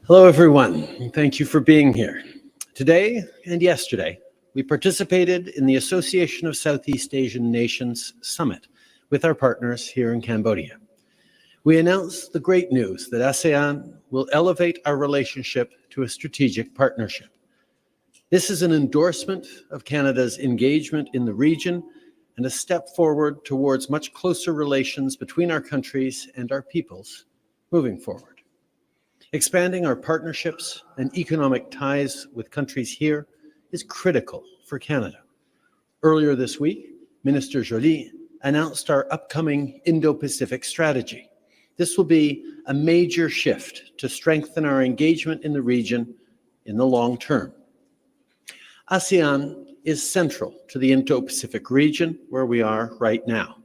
Hello, everyone, and thank you for being here. Today and yesterday, we participated in the Association of Southeast Asian Nations Summit with our partners here in Cambodia. We announced the great news that ASEAN will elevate our relationship to a strategic partnership. This is an endorsement of Canada's engagement in the region and a step forward towards much closer relations between our countries and our peoples moving forward. Expanding our partnerships and economic ties with countries here is critical for Canada. Earlier this week, Minister Joly announced our upcoming Indo-Pacific strategy. This will be a major shift to strengthen our engagement in the region in the long term. ASEAN is central to the Indo-Pacific region where we are right now.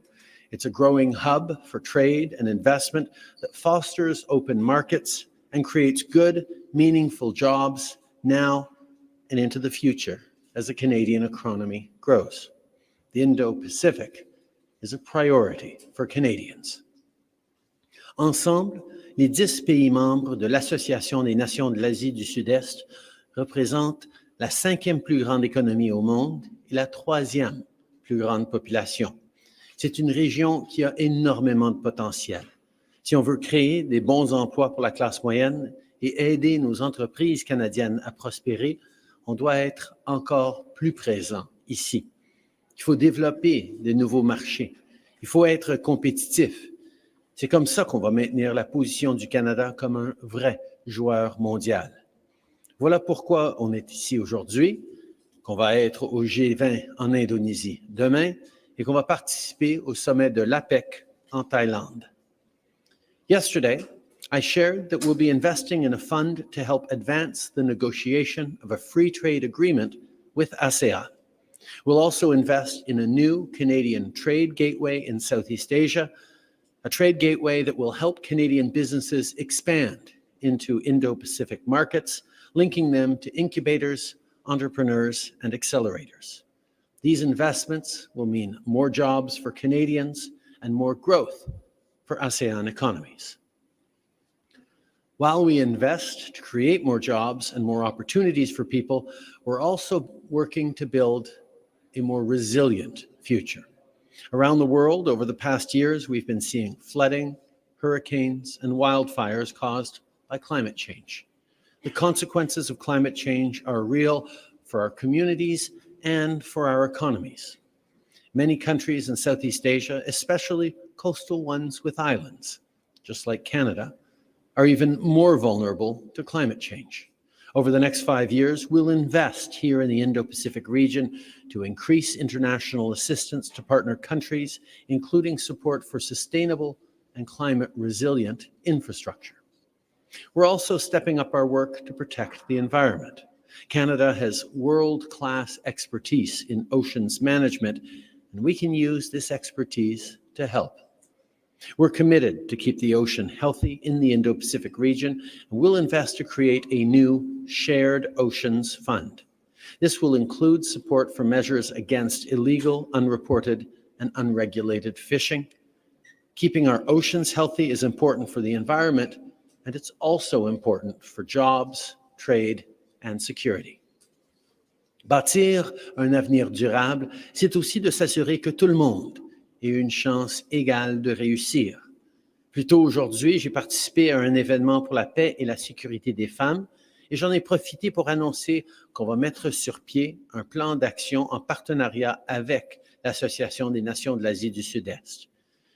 It's a growing hub for trade and investment that fosters open markets and creates good, meaningful jobs now and into the future as the Canadian economy grows. The Indo-Pacific is a priority for Canadians. Ensemble, les 10 pays membres de l'Association des Nations de l'Asie du Sud-Est représentent la 5e plus grande économie au monde et la 3e plus grande population. C'est une région qui a énormément de potentiel. Si on veut créer des bons emplois pour la classe moyenne et aider nos entreprises canadiennes à prospérer, on doit être encore plus présent ici. Il faut développer de nouveaux marchés. Il faut être compétitif. C'est comme ça qu'on va maintenir la position du Canada comme un vrai joueur mondial. Voilà pourquoi on est ici aujourd'hui, qu'on va être au G20 en Indonésie demain et qu'on va participer au sommet de l'APEC en Thaïlande. Yesterday, I shared that we'll be investing in a fund to help advance the negotiation of a free trade agreement with ASEAN. We'll also invest in a new Canadian trade gateway in Southeast Asia, a trade gateway that will help Canadian businesses expand into Indo-Pacific markets, linking them to incubators, entrepreneurs, and accelerators. These investments will mean more jobs for Canadians and more growth for ASEAN economies. While we invest to create more jobs and more opportunities for people, we're also working to build a more resilient future. Around the world, over the past years, we've been seeing flooding, hurricanes, and wildfires caused by climate change. The consequences of climate change are real for our communities and for our economies. Many countries in Southeast Asia, especially coastal ones with islands, just like Canada, are even more vulnerable to climate change. Over the next 5 years, we'll invest here in the Indo-Pacific region to increase international assistance to partner countries, including support for sustainable and climate-resilient infrastructure. We're also stepping up our work to protect the environment. Canada has world-class expertise in oceans management, and we can use this expertise to help. We're committed to keep the ocean healthy in the Indo-Pacific region, and we'll invest to create a new Shared Oceans Fund. This will include support for measures against illegal, unreported, and unregulated fishing. Keeping our oceans healthy is important for the environment, and it's also important for jobs, trade, and security. Bâtir un avenir durable, c'est aussi de s'assurer que tout le monde ait une chance égale de réussir. Plus tôt aujourd'hui, j'ai participé à un événement pour la paix et la sécurité des femmes et j'en ai profité pour annoncer qu'on va mettre sur pied un plan d'action en partenariat avec l'Association des Nations de l'Asie du Sud-Est.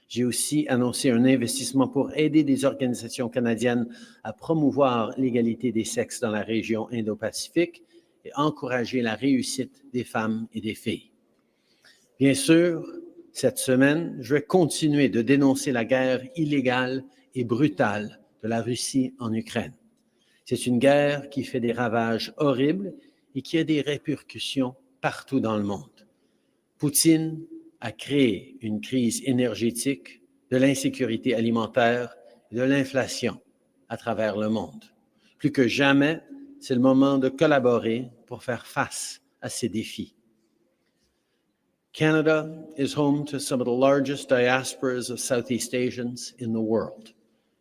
J'ai aussi annoncé un investissement pour aider des organisations canadiennes à promouvoir l'égalité des sexes dans la région Indo-Pacifique et encourager la réussite des femmes et des filles. Bien sûr, cette semaine, je vais continuer de dénoncer la guerre illégale et brutale de la Russie en Ukraine. C'est une guerre qui fait des ravages horribles et qui a des répercussions partout dans le monde. Poutine a créé une crise énergétique, de l'insécurité alimentaire et de l'inflation à travers le monde. Plus que jamais, c'est le moment de collaborer pour faire face à ces défis. Canada is home to some of the largest diasporas of Southeast Asians in the world.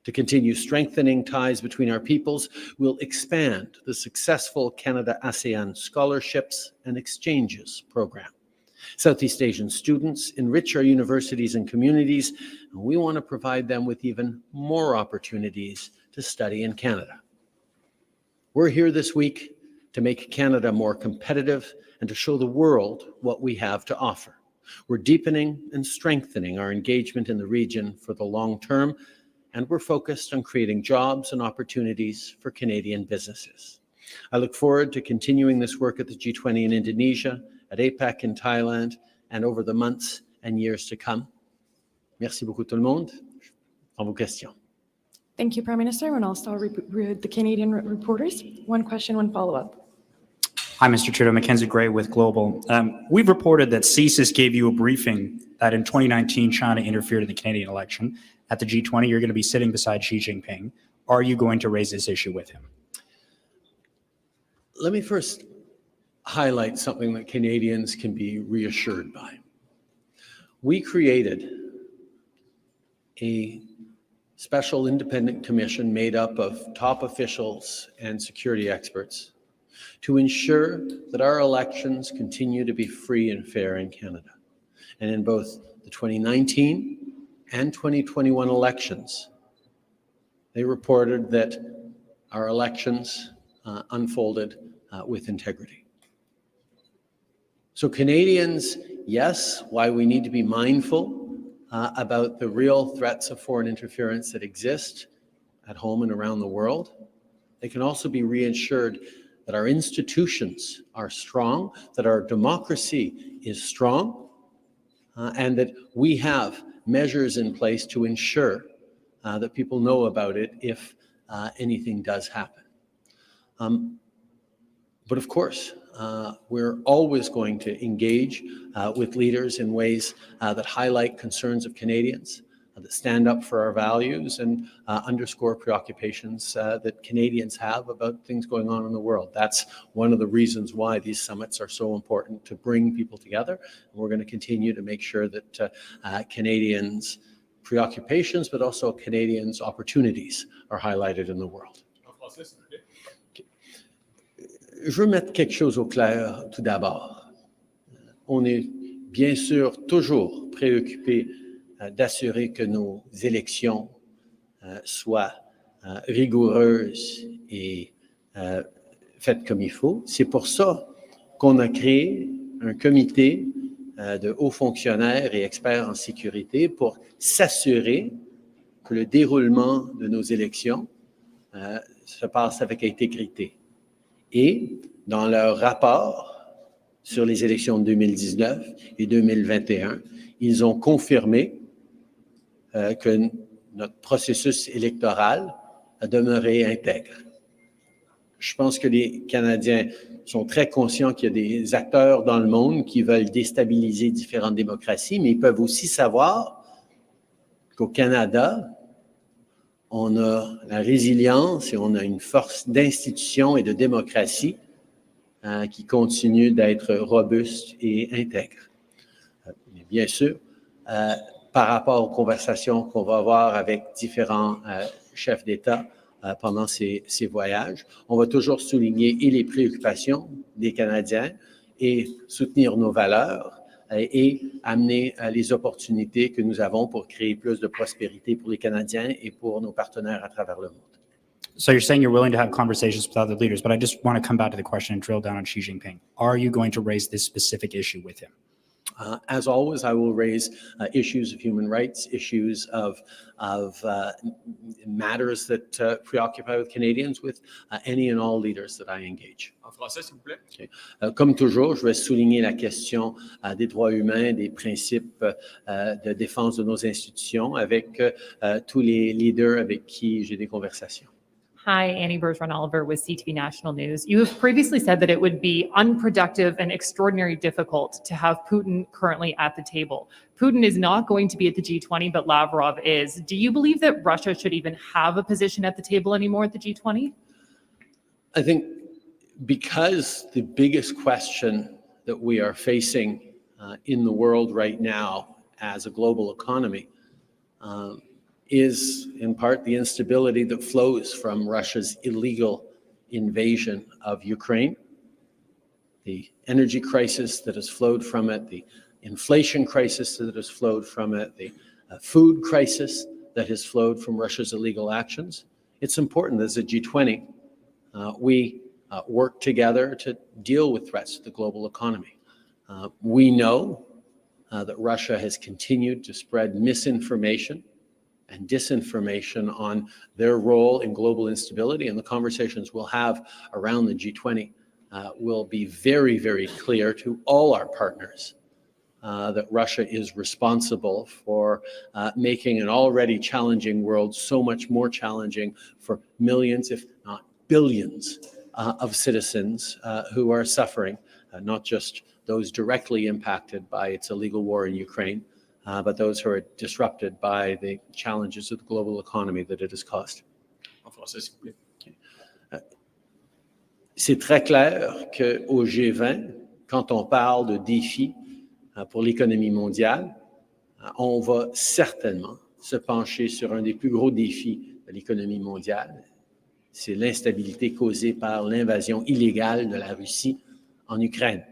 To continue strengthening ties between our peoples, we'll expand the successful Canada-ASEAN Scholarships and Exchanges program. Southeast Asian students enrich our universities and communities, and we want to provide them with even more opportunities to study in Canada. We're here this week to make Canada more competitive and to show the world what we have to offer. We're deepening and strengthening our engagement in the region for the long term, and we're focused on creating jobs and opportunities for Canadian businesses. I look forward to continuing this work at the G20 in Indonesia, at APAC in Thailand, and over the months and years to come. Merci beaucoup tout le monde. En vos questions. Thank you, Prime Minister. And I'll start with the Canadian reporters. One question, one follow-up. Hi, Mr. Trudeau. Mackenzie Gray with Global. We've reported that CSIS gave you a briefing that in 2019, China interfered in the Canadian election. At the G20, you're going to be sitting beside Xi Jinping. Are you going to raise this issue with him? Let me first highlight something that Canadians can be reassured by. We created a special independent commission made up of top officials and security experts to ensure that our elections continue to be free and fair in Canada. And in both the 2019 and 2021 elections, they reported that our elections unfolded with integrity. So Canadians, yes, why we need to be mindful about the real threats of foreign interference that exist at home and around the world. They can also be reassured that our institutions are strong, that our democracy is strong, and that we have measures in place to ensure that people know about it if anything does happen. But of course, we're always going to engage with leaders in ways that highlight concerns of Canadians, that stand up for our values and underscore preoccupations that Canadians have about things going on in the world. That's one of the reasons why these summits are so important, to bring people together. And we're going to continue to make sure that Canadians' preoccupations, but also Canadians' opportunities are highlighted in the world. Je veux mettre quelque chose au clair tout d'abord. On est bien sûr toujours préoccupé d'assurer que nos élections soient rigoureuses et faites comme il faut. C'est pour ça qu'on a créé un comité de hauts fonctionnaires et experts en sécurité pour s'assurer que le déroulement de nos élections se passe avec intégrité. Et dans leur rapport sur les élections de 2019 et 2021, ils ont confirmé que notre processus électoral a demeuré intègre. Je pense que les Canadiens sont très conscients qu'il y a des acteurs dans le monde qui veulent déstabiliser différentes démocraties, mais ils peuvent aussi savoir qu'au Canada, on a la résilience et on a une force d'institutions et de démocratie qui continue d'être robuste et intègre. Mais bien sûr, par rapport aux conversations qu'on va avoir avec différents chefs d'État pendant ces voyages, on va toujours souligner et les préoccupations des Canadiens et soutenir nos valeurs et amener les opportunités que nous avons pour créer plus de prospérité pour les Canadiens et pour nos partenaires à travers le monde. So you're saying you're willing to have conversations with other leaders, but I just want to come back to the question and drill down on Xi Jinping. Are you going to raise this specific issue with him? As always, I will raise issues of human rights, issues of matters that preoccupy with Canadians with any and all leaders that I engage. En français, s'il vous plaît. Okay. Comme toujours, je vais souligner la question des droits humains, des principes de défense de nos institutions avec tous les leaders avec qui j'ai des conversations. Hi, Annie Bergeron-Oliver with CTV National News. You have previously said that it would be unproductive and extraordinarily difficult to have Putin currently at the table. Putin is not going to be at the G20, but Lavrov is. Do you believe that Russia should even have a position at the table anymore at the G20? I think because the biggest question that we are facing in the world right now as a global economy is in part the instability that flows from Russia's illegal invasion of Ukraine, the energy crisis that has flowed from it, the inflation crisis that has flowed from it, the food crisis that has flowed from Russia's illegal actions. It's important as a G20, we work together to deal with threats to the global economy. We know that Russia has continued to spread misinformation and disinformation on their role in global instability, and the conversations we'll have around the G20 will be very, very clear to all our partners that Russia is responsible for making an already challenging world so much more challenging for millions, if not billions, of citizens who are suffering, not just those directly impacted by its illegal war in Ukraine, but those who are disrupted by the challenges of the global economy that it has caused. En français, s'il vous plaît. C'est très clair qu'au G20, quand on parle de défis pour l'économie mondiale, on va certainement se pencher sur un des plus gros défis de l'économie mondiale. C'est l'instabilité causée par l'invasion illégale de la Russie en Ukraine.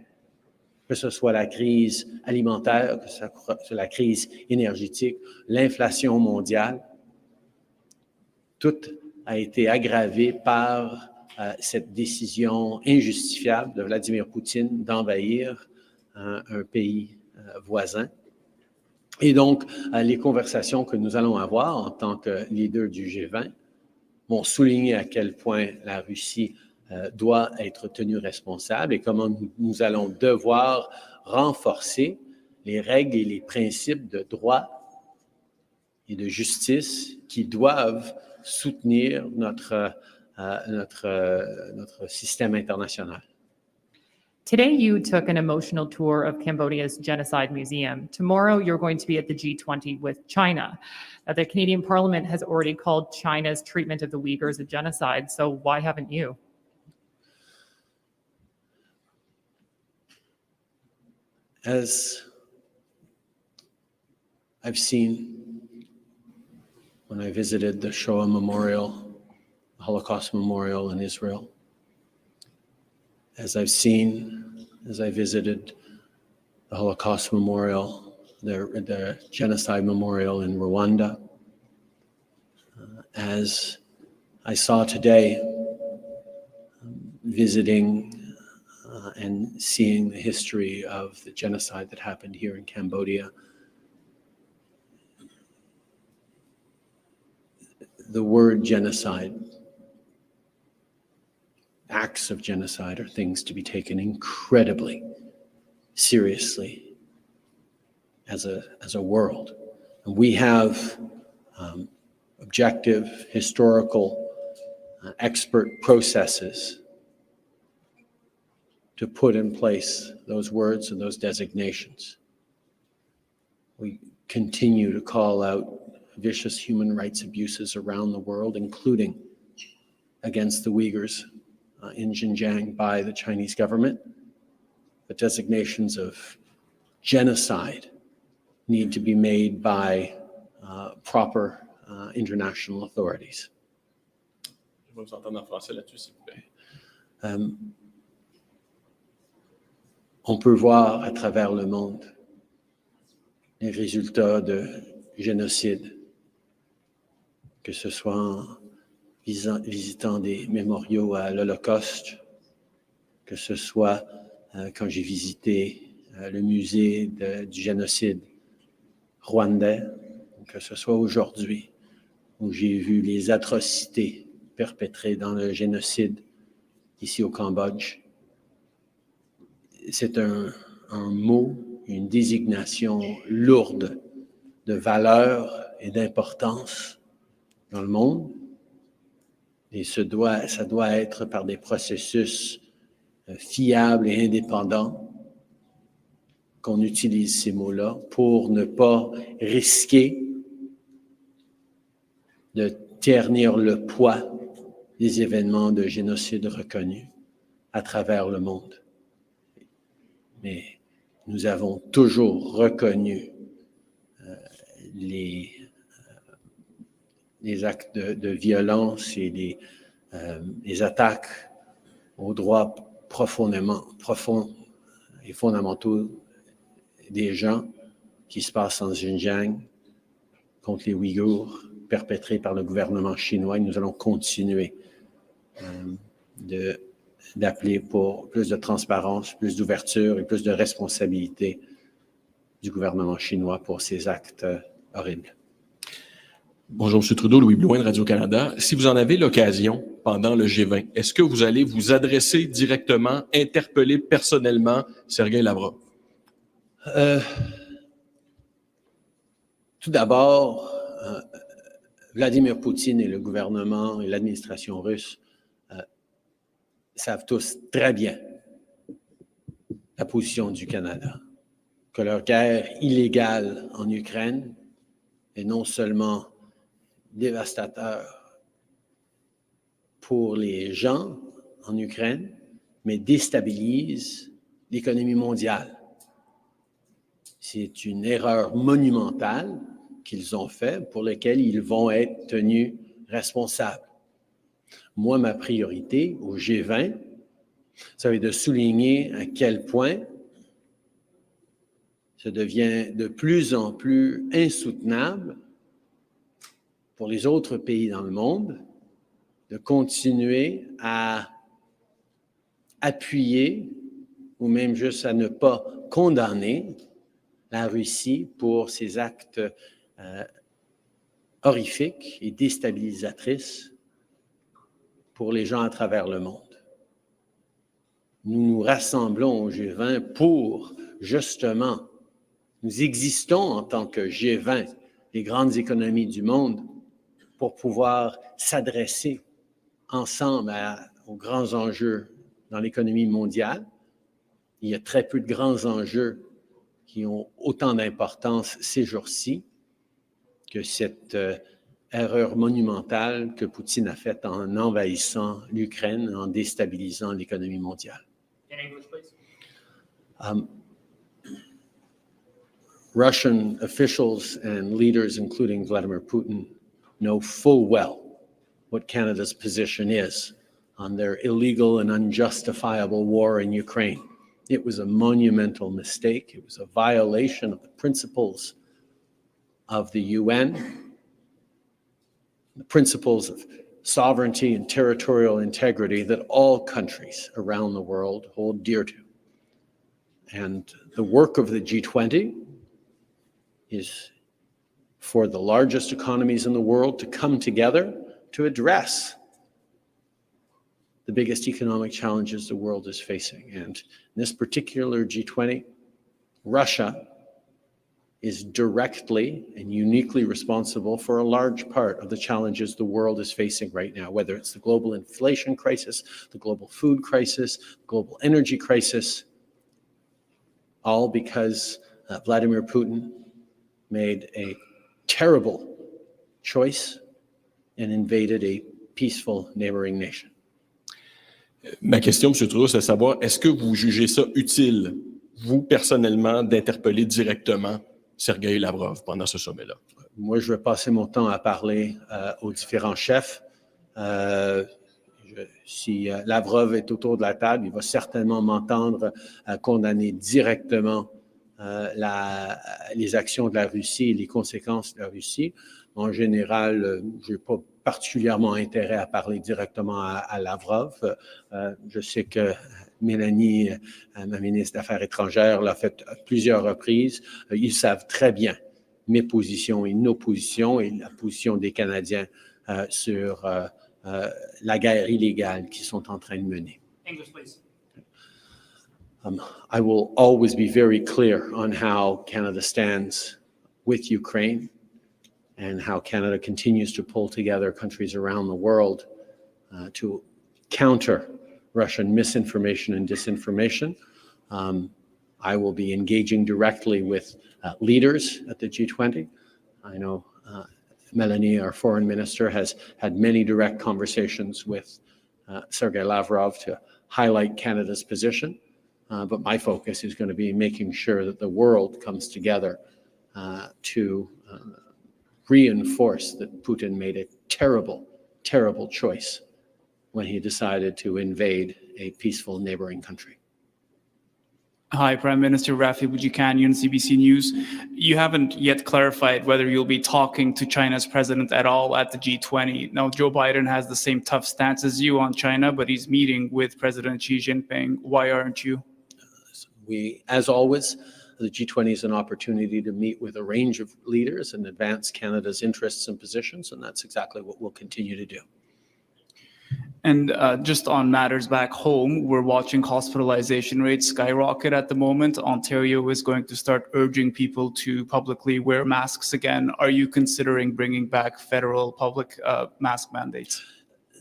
Que ce soit la crise alimentaire, que ce soit la crise énergétique, l'inflation mondiale, tout a été aggravé par cette décision injustifiable de Vladimir Poutine d'envahir un pays voisin. Et donc, les conversations que nous allons avoir en tant que leader du G20 vont souligner à quel point la Russie doit être tenue responsable et comment nous allons devoir renforcer les règles et les principes de droit et de justice qui doivent soutenir notre système international. Today, you took an emotional tour of Cambodia's Genocide Museum. Tomorrow, you're going to be at the G20 with China. The Canadian Parliament has already called China's treatment of the Uyghurs a genocide, so why haven't you? As I've seen when I visited the Shoah Memorial, the Holocaust Memorial in Israel, as I've seen as I visited the Holocaust Memorial, the Genocide Memorial in Rwanda, as I saw today visiting and seeing the history of the genocide that happened here in Cambodia. The word genocide, acts of genocide, are things to be taken incredibly seriously as a world. And we have objective, historical, expert processes to put in place those words and those designations. We continue to call out vicious human rights abuses around the world, including against the Uyghurs in Xinjiang by the Chinese government. The designations of genocide need to be made by proper international authorities. Je vais vous entendre en français là-dessus, s'il vous plaît. On peut voir à travers le monde les résultats de génocide, que ce soit en visitant des mémoriaux à l'Holocauste, que ce soit quand j'ai visité le musée du génocide rwandais, que ce soit aujourd'hui où j'ai vu les atrocités perpétrées dans le génocide ici au Cambodge. C'est un mot, une désignation lourde de valeur et d'importance dans le monde. Et ça doit être par des processus fiables et indépendants qu'on utilise ces mots-là pour ne pas risquer de ternir le poids des événements de génocide reconnus à travers le monde. Mais nous avons toujours reconnu les les actes de violence et les attaques aux droits profonds et fondamentaux des gens qui se passent en Xinjiang contre les Ouïghours, perpétrés par le gouvernement chinois. Et nous allons continuer d'appeler pour plus de transparence, plus d'ouverture et plus de responsabilité du gouvernement chinois pour ces actes horribles. Bonjour, M. Trudeau, Louis Blouin de Radio-Canada. Si vous en avez l'occasion pendant le G20, est-ce que vous allez vous adresser directement, interpeller personnellement Sergueï Lavrov? Tout d'abord, Vladimir Poutine et le gouvernement et l'administration russe savent tous très bien la position du Canada, que leur guerre illégale en Ukraine est non seulement dévastateur pour les gens en Ukraine, mais déstabilise l'économie mondiale. C'est une erreur monumentale qu'ils ont faite pour laquelle ils vont être tenus responsables. Moi, ma priorité au G20, ça va être de souligner à quel point ça devient de plus en plus insoutenable pour les autres pays dans le monde de continuer à appuyer ou même juste à ne pas condamner la Russie pour ses actes horrifiques et déstabilisatrices pour les gens à travers le monde. Nous nous rassemblons au G20 pour, justement, nous existons en tant que G20, les grandes économies du monde, pour pouvoir s'adresser ensemble aux grands enjeux dans l'économie mondiale. Il y a très peu de grands enjeux qui ont autant d'importance ces jours-ci que cette erreur monumentale que Poutine a faite en envahissant l'Ukraine, en déstabilisant l'économie mondiale. In English, please. Russian officials and leaders, including Vladimir Putin, know full well what Canada's position is on their illegal and unjustifiable war in Ukraine. It was a monumental mistake. It was a violation of the principles of the UN, the principles of sovereignty and territorial integrity that all countries around the world hold dear to. And the work of the G20 is for the largest economies in the world to come together to address the biggest economic challenges the world is facing. And in this particular G20, Russia is directly and uniquely responsible for a large part of the challenges the world is facing right now, whether it's the global inflation crisis, the global food crisis, the global energy crisis, all because Vladimir Putin made a terrible choice and invaded a peaceful neighboring nation. Ma question, M. Trudeau, c'est de savoir, est-ce que vous jugez ça utile, vous, personnellement, d'interpeller directement Sergueï Lavrov pendant ce sommet-là? Moi, je vais passer mon temps à parler aux différents chefs. Si Lavrov est autour de la table, il va certainement m'entendre condamner directement les actions de la Russie et les conséquences de la Russie. En général, je n'ai pas particulièrement intérêt à parler directement à Lavrov. Je sais que Mélanie, ma ministre des Affaires étrangères, l'a fait à plusieurs reprises. Ils savent très bien mes positions et nos positions et la position des Canadiens sur la guerre illégale qu'ils sont en train de mener. English, please. I will always be very clear on how Canada stands with Ukraine and how Canada continues to pull together countries around the world to counter Russian misinformation and disinformation. I will be engaging directly with leaders at the G20. I know Melanie, our foreign minister, has had many direct conversations with Sergei Lavrov to highlight Canada's position. But my focus is going to be making sure that the world comes together to reinforce that Putin made a terrible, terrible choice when he decided to invade a peaceful neighboring country. Hi, Prime Minister Rafi Boudjikanian, CBC News. You haven't yet clarified whether you'll be talking to China's president at all at the G20. Now, Joe Biden has the same tough stance as you on China, but he's meeting with President Xi Jinping. Why aren't you? We, as always, the G20 is an opportunity to meet with a range of leaders and advance Canada's interests and positions, and that's exactly what we'll continue to do. And just on matters back home, we're watching hospitalization rates skyrocket at the moment. Ontario is going to start urging people to publicly wear masks again. Are you considering bringing back federal public mask mandates?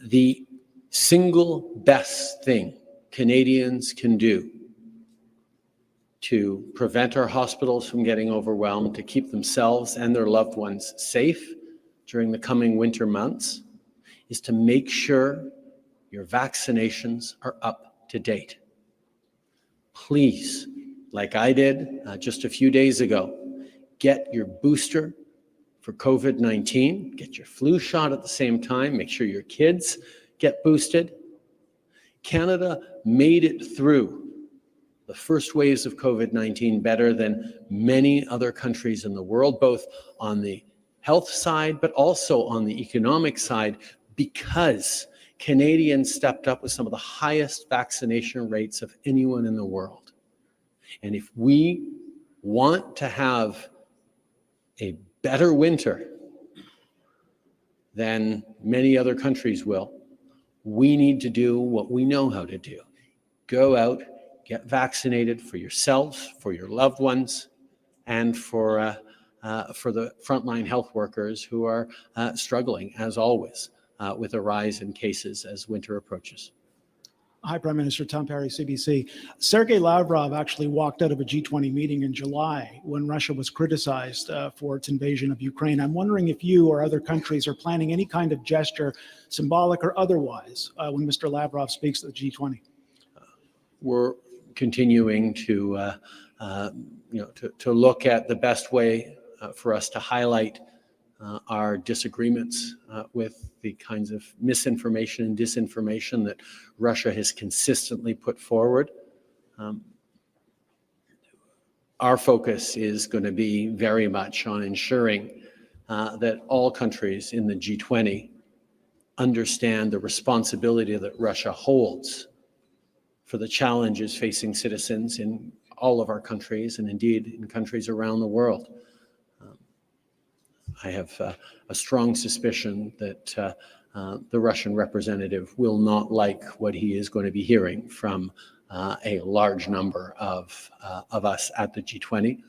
The single best thing Canadians can do to prevent our hospitals from getting overwhelmed, to keep themselves and their loved ones safe during the coming winter months, is to make sure your vaccinations are up to date. Please, like I did just a few days ago, get your booster for COVID-19, get your flu shot at the same time, make sure your kids get boosted. Canada made it through the first waves of COVID-19 better than many other countries in the world, both on the health side, but also on the economic side, because Canadians stepped up with some of the highest vaccination rates of anyone in the world. And if we want to have a better winter than many other countries will, we need to do what we know how to do. Go out, get vaccinated for yourselves, for your loved ones, and for the frontline health workers who are struggling, as always, with a rise in cases as winter approaches. Hi, Prime Minister. Tom Perry, CBC. Sergei Lavrov actually walked out of a G20 meeting in July when Russia was criticized for its invasion of Ukraine. I'm wondering if you or other countries are planning any kind of gesture, symbolic or otherwise, when Mr. Lavrov speaks at the G20. We're continuing to look at the best way for us to highlight our disagreements with the kinds of misinformation and disinformation that Russia has consistently put forward. Our focus is going to be very much on ensuring that all countries in the G20 understand the responsibility that Russia holds for the challenges facing citizens in all of our countries and indeed in countries around the world. I have a strong suspicion that the Russian representative will not like what he is going to be hearing from a large number of us at the G20,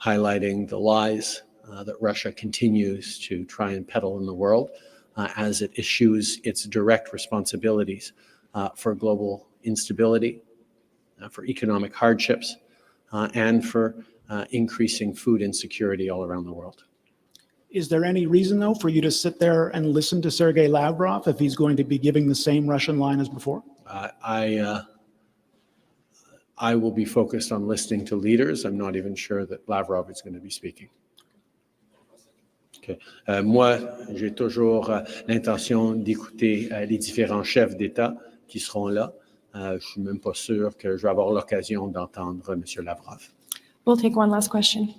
highlighting the lies that Russia continues to try and peddle in the world as it eschews its direct responsibilities for global instability, for economic hardships, and for increasing food insecurity all around the world. Is there any reason, though, for you to sit there and listen to Sergei Lavrov if he's going to be giving the same Russian line as before? I will be focused on listening to leaders. I'm not even sure that Lavrov is going to be speaking. Okay. Moi, j'ai toujours l'intention d'écouter les différents chefs d'État qui seront là. Je ne suis même pas sûr que je vais avoir l'occasion d'entendre M. Lavrov. We'll take one last question.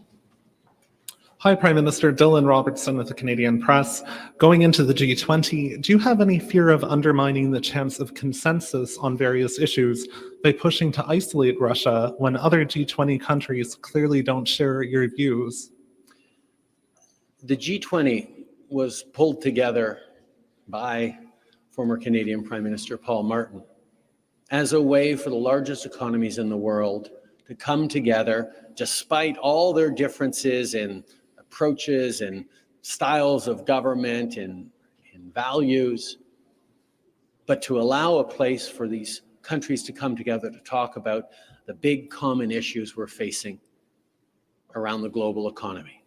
Hi, Prime Minister. Dylan Robertson with the Canadian Press. Going into the G20, do you have any fear of undermining the chance of consensus on various issues by pushing to isolate Russia when other G20 countries clearly don't share your views? The G20 was pulled together by former Canadian Prime Minister Paul Martin as a way for the largest economies in the world to come together despite all their differences in approaches and styles of government and values, but to allow a place for these countries to come together to talk about the big common issues we're facing around the global economy.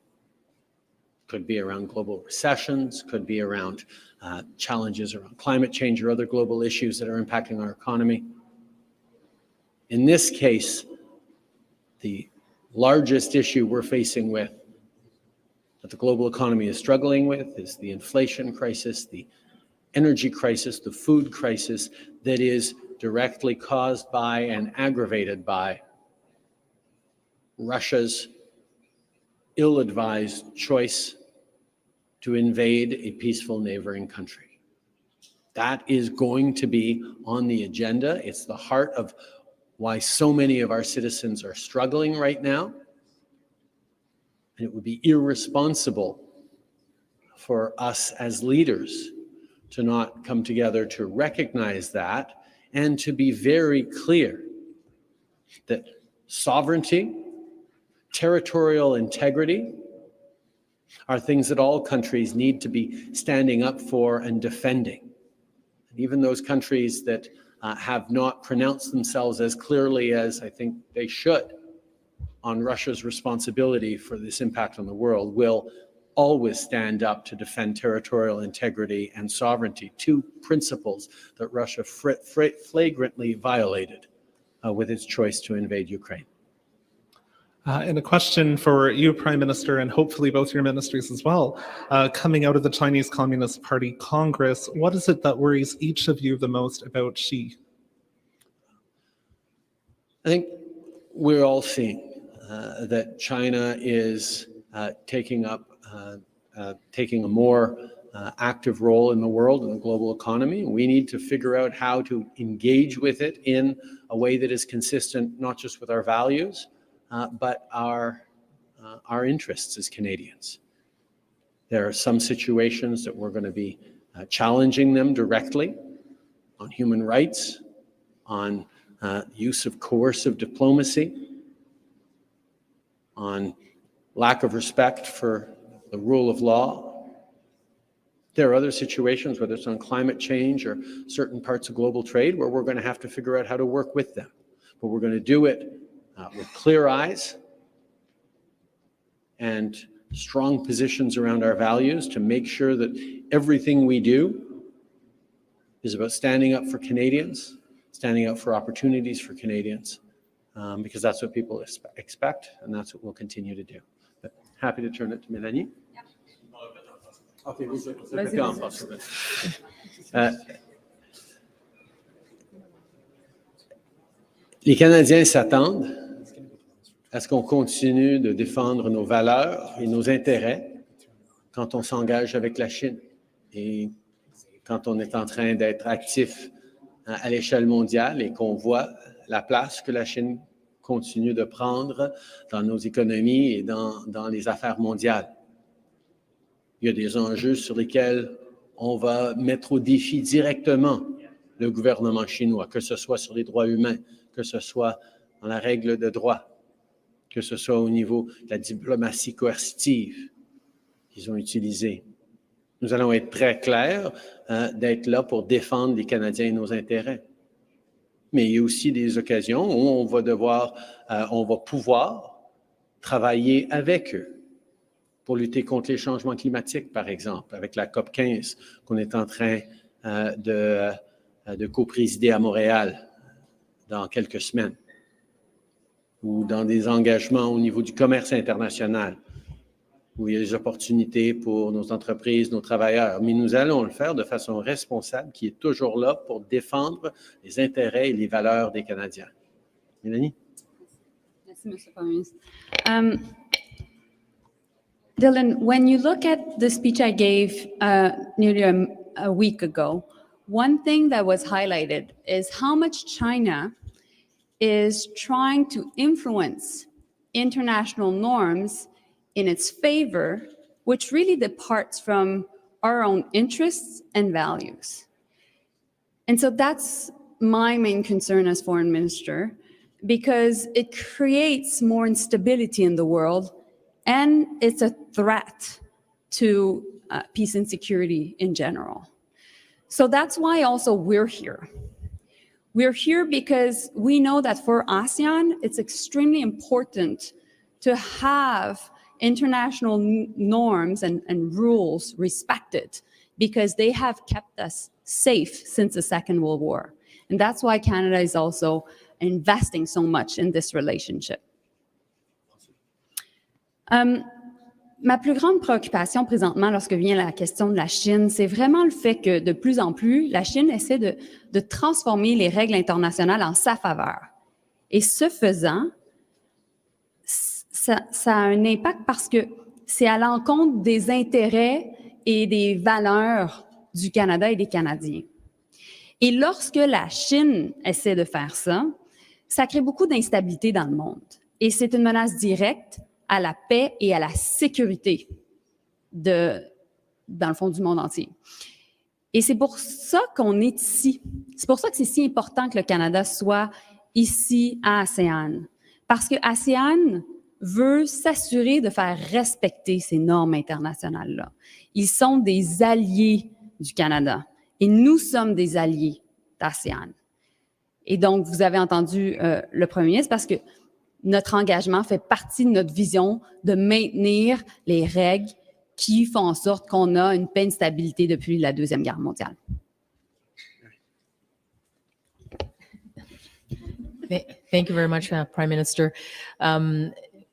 Could be around global recessions, could be around challenges around climate change or other global issues that are impacting our economy. In this case, the largest issue we're facing with that the global economy is struggling with is the inflation crisis, the energy crisis, the food crisis that is directly caused by and aggravated by Russia's ill-advised choice to invade a peaceful neighboring country. That is going to be on the agenda. It's the heart of why so many of our citizens are struggling right now. And it would be irresponsible for us as leaders to not come together to recognize that and to be very clear that sovereignty, territorial integrity are things that all countries need to be standing up for and defending. And even those countries that have not pronounced themselves as clearly as I think they should on Russia's responsibility for this impact on the world will always stand up to defend territorial integrity and sovereignty, two principles that Russia flagrantly violated with its choice to invade Ukraine. And a question for you, Prime Minister, and hopefully both your ministries as well. Coming out of the Chinese Communist Party Congress, what is it that worries each of you the most about Xi? I think we're all seeing that China is taking a more active role in the world and the global economy. We need to figure out how to engage with it in a way that is consistent not just with our values, but our interests as Canadians. There are some situations that we're going to be challenging them directly on human rights, on use of coercive diplomacy, on lack of respect for the rule of law. There are other situations, whether it's on climate change or certain parts of global trade, where we're going to have to figure out how to work with them. But we're going to do it with clear eyes and strong positions around our values to make sure that everything we do is about standing up for Canadians, standing up for opportunities for Canadians, because that's what people expect, and that's what we'll continue to do. But happy to turn it to Mélanie. Les Canadiens s'attendent à ce qu'on continue de défendre nos valeurs et nos intérêts quand on s'engage avec la Chine et quand on est en train d'être actif à l'échelle mondiale et qu'on voit la place que la Chine continue de prendre dans nos économies et dans les affaires mondiales. Il y a des enjeux sur lesquels on va mettre au défi directement le gouvernement chinois, que ce soit sur les droits humains, que ce soit dans la règle de droit, que ce soit au niveau de la diplomatie coercitive qu'ils ont utilisée. Nous allons être très clairs d'être là pour défendre les Canadiens et nos intérêts. Mais il y a aussi des occasions où on va pouvoir travailler avec eux pour lutter contre les changements climatiques, par exemple, avec la COP15 qu'on est en train de co-présider à Montréal dans quelques semaines, ou dans des engagements au niveau du commerce international, où il y a des opportunités pour nos entreprises, nos travailleurs. Mais nous allons le faire de façon responsable, qui est toujours là pour défendre les intérêts et les valeurs des Canadiens. Mélanie? Merci, Mr. Prime Minister. Dylan, when you look at the speech I gave nearly a week ago, one thing that was highlighted is how much China is trying to influence international norms in its favor, which really departs from our own interests and values. And so that's my main concern as foreign minister, because it creates more instability in the world, and it's a threat to peace and security in general. So that's why also we're here. We're here because we know that for ASEAN, it's extremely important to have international norms and rules respected, because they have kept us safe since the Second World War. And that's why Canada is also investing so much in this relationship. ma plus grande préoccupation présentement lorsque vient la question de la Chine, c'est vraiment le fait que de plus en plus, la Chine essaie de transformer les règles internationales en sa faveur. Et ce faisant, ça a un impact parce que c'est à l'encontre des intérêts et des valeurs du Canada et des Canadiens. Et lorsque la Chine essaie de faire ça, ça crée beaucoup d'instabilité dans le monde. Et c'est une menace directe à la paix et à la sécurité dans le fond du monde entier. Et c'est pour ça qu'on est ici. C'est pour ça que c'est si important que le Canada soit ici à ASEAN. Parce que ASEAN veut s'assurer de faire respecter ces normes internationales-là. Ils sont des alliés du Canada et nous sommes des alliés d'ASEAN. Et donc, vous avez entendu le premier ministre parce que notre engagement fait partie de notre vision de maintenir les règles qui font en sorte qu'on a une paix et une stabilité depuis la Deuxième Guerre mondiale. Thank you very much, Prime Minister.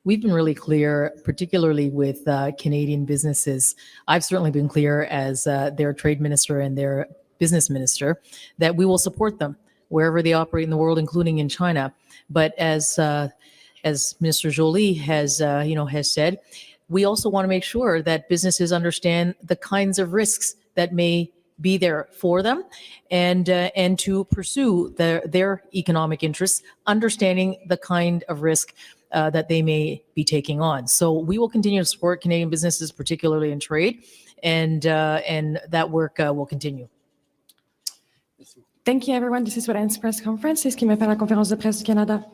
We've been really clear, particularly with Canadian businesses. I've certainly been clear as their trade minister and their business minister that we will support them wherever they operate in the world, including in China. But as Minister Joly has said, we also want to make sure that businesses understand the kinds of risks that may be there for them, and to pursue their economic interests, understanding the kind of risk that they may be taking on. So we will continue to support Canadian businesses, particularly in trade, and that work will continue. Thank you, everyone. This is what ends press conference. C'est ce qui me fait la conférence de presse du Canada.